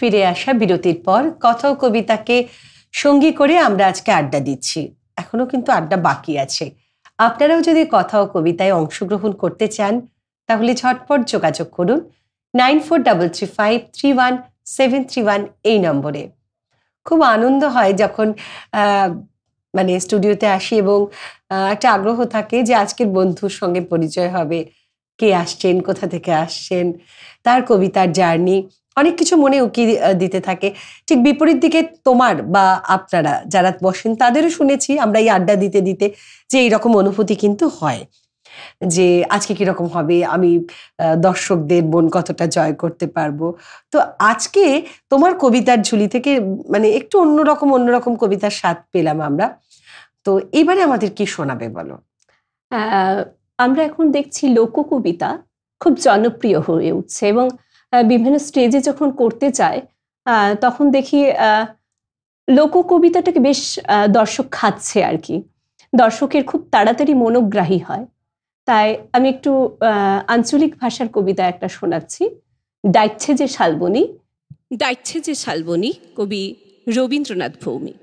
ফিরে আসা বিরতির পর কথা ও কবিতাকে সঙ্গী করে আমরা আজকে আড্ডা দিচ্ছি। এখনো কিন্তু আড্ডা বাকি আছে। আপনারাও যদি কথা ও কবিতায় অংশগ্রহণ করতে চান তাহলে ঝটপট যোগাযোগ করুন 9433531731 এই নম্বরে। খুব আনন্দ হয় যখন মানে স্টুডিওতে আসি এবং একটা আগ্রহ থাকে যে আজকের বন্ধুর সঙ্গে পরিচয় হবে, কে আসছেন, কোথা থেকে আসছেন, তার কবিতার জার্নি, অনেক কিছু মনে উকি দিতে থাকে। ঠিক বিপরীত দিকে তোমার বা আপনারা যারা বসেন তাদেরও শুনেছি আমরা এই আড্ডা দিতে দিতে যে এইরকম অনুভূতি কিন্তু হয় যে আজকে কিরকম হবে, আমি দর্শকদের মন কতটা জয় করতে পারবো। তো আজকে তোমার কবিতার ঝুলি থেকে মানে একটু অন্যরকম কবিতার স্বাদ পেলাম আমরা। তো এবারে আমাদের কি শোনাবে বলো? আমরা এখন দেখছি লোককবিতা খুব জনপ্রিয় হয়ে উঠছে এবং বিভিন্ন স্টেজে যখন করতে চায় তখন দেখি লোককবিতাটাকে বেশ দর্শক খাচ্ছে আর কি, দর্শকের খুব তাড়াতাড়ি মনোগ্রাহী হয়। তাই আমি একটু আঞ্চলিক ভাষার কবিতা একটা শোনাচ্ছি। ডাইচ্ছে যে শালবনী। ডাইচ্ছে যে শালবনী, কবি রবীন্দ্রনাথ ভৌমিক।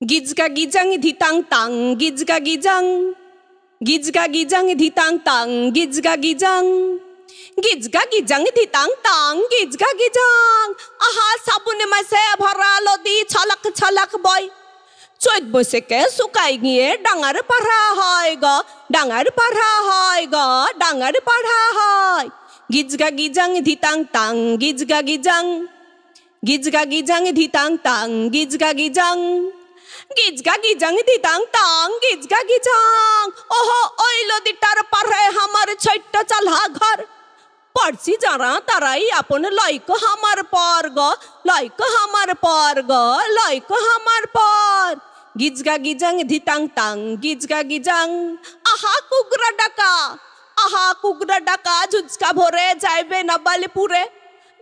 গিজগা গিজাং ধিতাং তাং গিজগা গিজাং, গিজগা গিজাং ধিতাং তাং গিজগা গিজাং, গিজগা গিজাং ধিতাং তাং গিজগা গিজাং। আহা সাবুনে মাসে ভরা লদি ছলক ছলক বয়, চৈত বৈশাখে শুকাই গিয়ে ডাঙার পাড়া হয় গ, ডাঙার পাড়া হয় গ, ডাঙার পাড়া হয়। গিজগা গিজাং ধিতাং তাং গিজগা গিজাং, গিজগা গিজাং ধিতাং তাং গিজগা গিজাং, গিজগা গিজাং ধিতাং তাং গিজগা গিজাং। ওহো ওই লদিটার পারে আমার ছোট্ট চালহা ঘর, পড়ছি যারা তারাই আপন লয়ক হামার পর গ, লয়ক হামার পর গ, লয়ক হামার পর। গিজগা গিজাং ধিতাং তাং গিজগা গিজাং। আহা কুগরা ডাকা, আহা কুগরা ডাকা ঝুচকা ভরে যাইবে না বালিপুরে,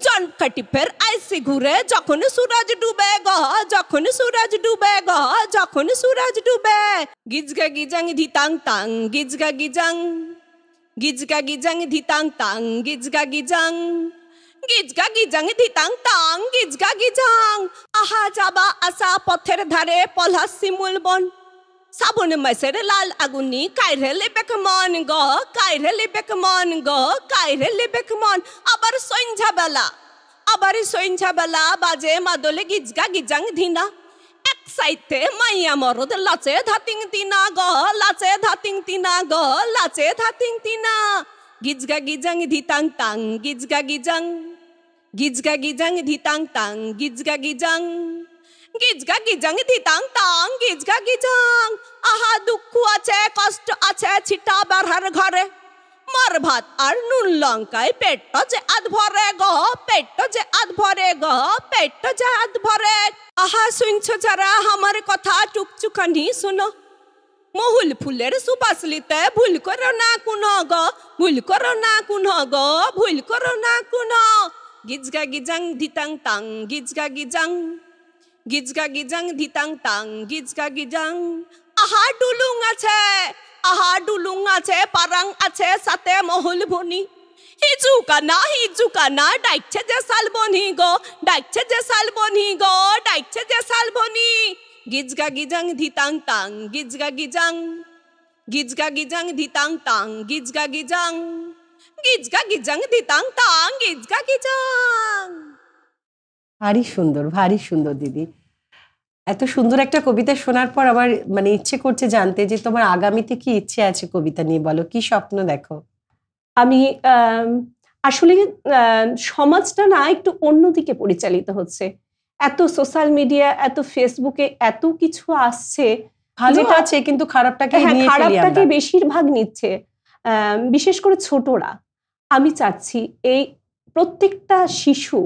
জনকাটি ফের আইসি ঘুরে যখন সুরজ ডুবে গ, যখন সুরজ ডুবে গ, যখন সুরজ ডুবে। গিজগা গিজাং ধিতাং তাং গিজগা গিজাং, গিজগা গিজাং ধিতাং তাং গিজগা গিজাং, গিজগা গিজাং ধিতাং তাং গিজগা গিজাং। আহা যাবা আসা পথের ধারে পলহা শিমুল বন, সাবন মাসের লাল আগুনি কাইরে লেবেক মন গ, কাইরে লেবেক মন গ, কাইরে লেবেক মন। আবার সন্ধ্যা বেলা, আবার সন্ধ্যা বেলা বাজে মাদলে গিজগা গিজাং ধিনা, এক সাইতে মাইয়া মরদ লাচে ধাতিং তিনা গ, লাচে ধাতিং তিনা গ, লাচে ধাতিং তিনা। গিজগা গিজাং ধিতাং তাং গিজগা গিজাং, গিজগা গিজাং ধিতাং তাং গিজগা গিজাং, গিজগা গিজাং ধিতাং তাং গিজগা গিজাং। আহা দুঃখ আছে কষ্ট আছে ছিটা বাড়ার ঘরে, মার ভাত আর নুন লঙ্কায় পেট যে আধ ভরে গ, পেট যে আধ ভরে গ, পেট যে আধ ভরে। আহা শুনছো যারা আমার কথা টুকচুকানি শোনো, মহুল ফুলের সুবাস লিতে ভুল করো না কুনো গ, ভুল করো না কুনো গ, ভুল করো না কুনো। গিজগা গিজাং ধিতাং তাং গিজগা গিজাং, গিজগা গিজাং ধিতাং তাং গিজগা গিজাং। আহা ডুলুং আছে, আহা ডুলুং আছে, পারাং আছে সাথে মহুল বনি, হিজুকানা ডাইচ্ছে যে শালবনি গো, ডাইচ্ছে যে শালবনি গো, ডাইচ্ছে যে শালবনি। গিজগা গিজাং ধিতাং তাং গিজগা গিজাং, গিজগা গিজাং ধিতাং তাং গিজগা গিজাং, গিজগা গিজাং ধিতাং তাং গিজগা গিজাং। ভারী সুন্দর, ভারী সুন্দর দিদি। এত সুন্দর একটা কবিতা শোনার পর আমার মানে ইচ্ছে করছে জানতে যে তোমার আগামীতে কি ইচ্ছে আছে কবিতা নিয়ে, বলো কি স্বপ্ন দেখো? আমি আসলে সমাজটা না একটু অন্যদিকে পরিচালিত হচ্ছে। এত সোশ্যাল মিডিয়া, এত ফেসবুকে এত কিছু আসছে, ভালোটা আছে কিন্তু খারাপটাকে নিয়ে ফেলি আমরা। খারাপটাকে বেশিরভাগ নিচ্ছে, বিশেষ করে ছোটরা। আমি চাচ্ছি এই প্রত্যেকটা শিশু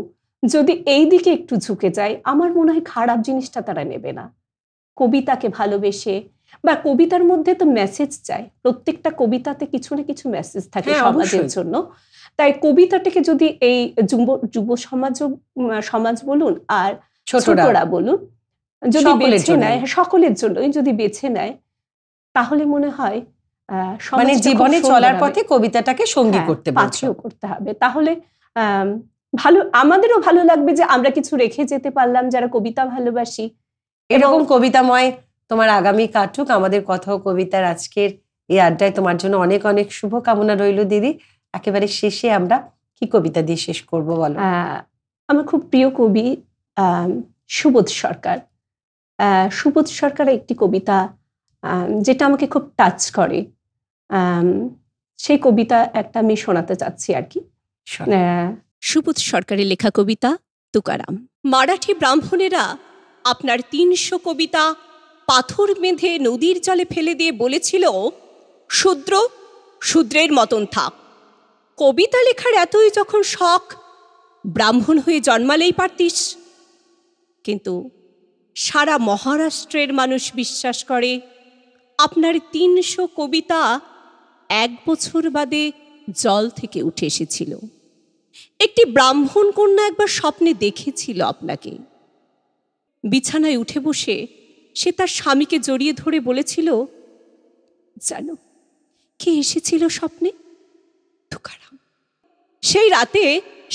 যদি এই দিকে একটু ঝুঁকে যায়, আমার মনে হয় খারাপ জিনিসটা তারা নেবে না। কবিতাকে ভালোবেসে, বা কবিতার মধ্যে তো মেসেজ চাই, প্রত্যেকটা কবিতাতে কিছু না কিছু মেসেজ থাকে সমাজের জন্য। তাই কবিতাটাকে যদি এই যুব সমাজ বলুন আর ছোটরা বলুন যদি বেছে নেয়, সকলের জন্যই যদি বেছে নেয়, তাহলে মনে হয় মানে জীবনে চলার পথে কবিতাটাকে সঙ্গী করতে হবে। তাহলে ভালো, আমাদেরও ভালো লাগবে যে আমরা কিছু রেখে যেতে পারলাম যারা কবিতা ভালোবাসি। এরকম কবিতাময় তোমার আগামী কাটুক। আমাদের কথা ও কবিতার আজকের এই আড্ডায় তোমার জন্য অনেক অনেক শুভকামনা রইল দিদি। একেবারে শেষে আমরা কি কবিতা দিয়ে শেষ করব বলো? আমার খুব প্রিয় কবি সুবোধ সরকার। সুবোধ সরকারের একটি কবিতা যেটা আমাকে খুব টাচ করে, সেই কবিতা একটা আমি শোনাতে চাচ্ছি আর কি। সুবোধ সরকারের লেখা কবিতা তুকারাম। মারাঠি ব্রাহ্মণেরা আপনার ৩০০ কবিতা পাথর বেঁধে নদীর জলে ফেলে দিয়ে বলেছিল, শূদ্র শূদ্রের মতন থাক, কবিতা লেখার এতই যখন শখ, ব্রাহ্মণ হয়ে জন্মালেই পারতিস। কিন্তু সারা মহারাষ্ট্রের মানুষ বিশ্বাস করে আপনার ৩০০ কবিতা ১ বছর বাদে জল থেকে উঠে এসেছিল। একটি ব্রাহ্মণ কন্যা একবার স্বপ্নে দেখেছিল আপনাকে। বিছানায় উঠে বসে সে তার স্বামীকে জড়িয়ে ধরে বলেছিল, জানো কে এসেছিল স্বপ্নে? তুকারাম। সেই রাতে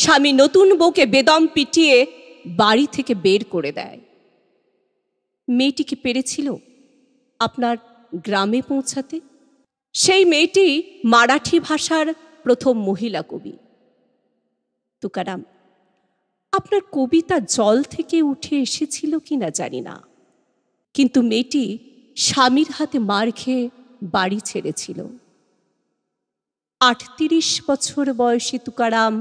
স্বামী নতুন বউকে বেদম পিটিয়ে বাড়ি থেকে বের করে দেয়। মেয়েটিকে পেরেছিল আপনার গ্রামে পৌঁছাতে। সেই মেয়েটি মারাঠি ভাষার প্রথম মহিলা কবি। তুকারাম, আপনার কবিতা জল থেকে উঠে এসেছিল কিনা জানি না, কিন্তু মেয়েটি স্বামীর হাতে মার খেয়ে বাড়ি ছেড়েছিল। ৩৮ বছর বয়সী তুকারাম,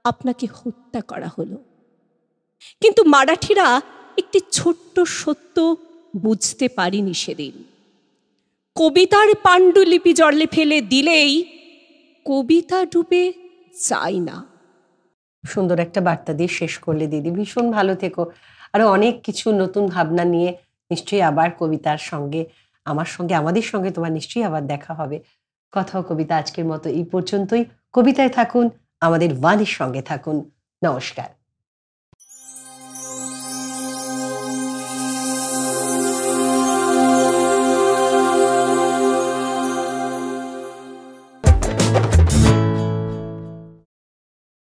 আপনাকে হত্যা করা হলো। কিন্তু মারাঠিরা একটি ছোট্ট সত্য বুঝতে পারিনি সেদিন। কবিতার পাণ্ডুলিপি জলে ফেলে দিলেই কবিতা ডুবে যায় না। সুন্দর একটা বার্তা দিয়ে শেষ করলে দিদি। ভীষণ ভালো থেকো। আরো অনেক কিছু নতুন ভাবনা নিয়ে নিশ্চয়ই আবার কবিতার সঙ্গে আমাদের সঙ্গে তোমার নিশ্চয়ই আবার দেখা হবে। কথা ও কবিতা আজকের মতো এই পর্যন্তই। কবিতায় থাকুন, আমাদের ওয়ানের সঙ্গে থাকুন। নমস্কার।